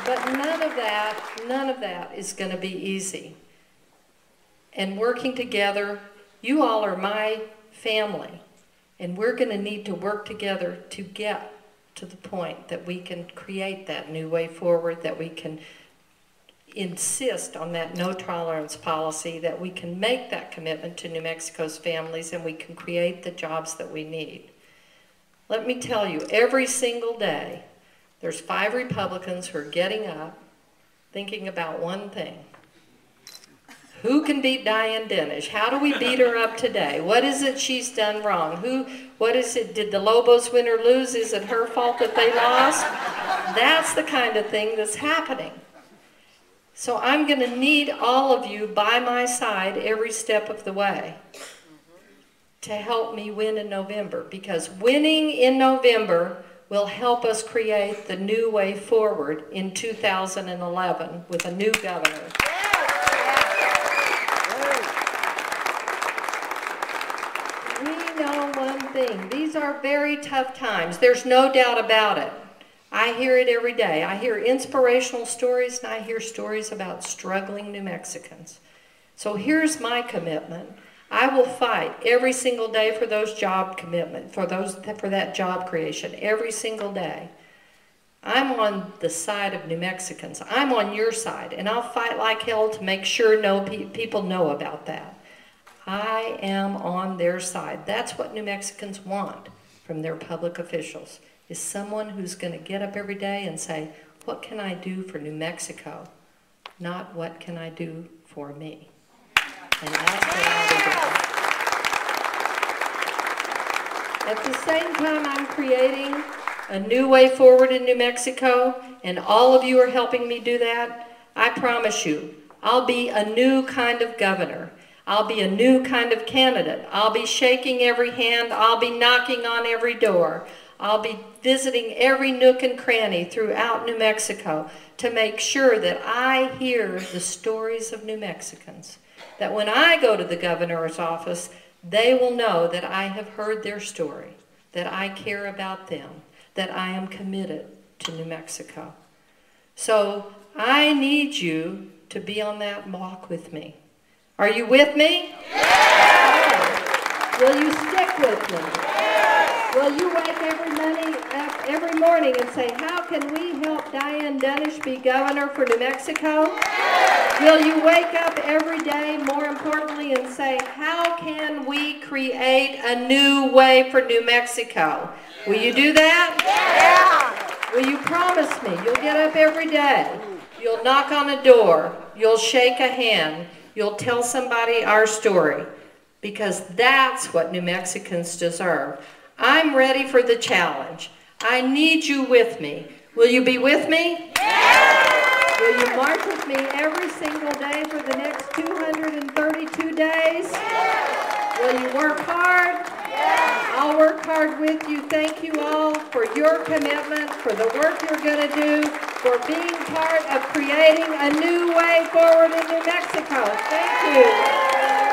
But none of that is going to be easy. And working together, you all are my family, and we're going to need to work together to get to the point that we can create that new way forward, that we can insist on that no tolerance policy, that we can make that commitment to New Mexico's families, and we can create the jobs that we need. Let me tell you, every single day, there's 5 Republicans who are getting up, thinking about one thing. Who can beat Diane Dennis? How do we beat her up today? What is it she's done wrong? What is it? Did the Lobos win or lose? Is it her fault that they lost? That's the kind of thing that's happening. So I'm going to need all of you by my side every step of the way to help me win in November, because winning in November will help us create the new way forward in 2011 with a new governor. We know one thing. These are very tough times. There's no doubt about it. I hear it every day. I hear inspirational stories, and I hear stories about struggling New Mexicans. So here's my commitment. I will fight every single day for those job commitment, for that job creation, every single day. I'm on the side of New Mexicans. I'm on your side, and I'll fight like hell to make sure people know about that. I am on their side. That's what New Mexicans want from their public officials, is someone who's going to get up every day and say, what can I do for New Mexico? Not what can I do for me? And that's what I'll be doing. At the same time, I'm creating a new way forward in New Mexico, and all of you are helping me do that. I promise you, I'll be a new kind of governor. I'll be a new kind of candidate. I'll be shaking every hand. I'll be knocking on every door. I'll be visiting every nook and cranny throughout New Mexico to make sure that I hear the stories of New Mexicans. That when I go to the governor's office, they will know that I have heard their story, that I care about them, that I am committed to New Mexico. So I need you to be on that walk with me. Are you with me? Yeah. Will you stick with me? Yeah. Will you wake every morning and say, how can we help Diane Dennis be governor for New Mexico? Yeah. Will you wake up every day, more importantly, and say, how can we create a new way for New Mexico? Will you do that? Yeah. Will you promise me you'll get up every day, you'll knock on a door, you'll shake a hand, you'll tell somebody our story, because that's what New Mexicans deserve. I'm ready for the challenge. I need you with me. Will you be with me? Yeah. Will you march with me every single day for the next 232 days? Yeah. Will you work hard? Yeah. I'll work hard with you. Thank you all for your commitment, for the work you're going to do, for being part of creating a new way forward in New Mexico. Thank you.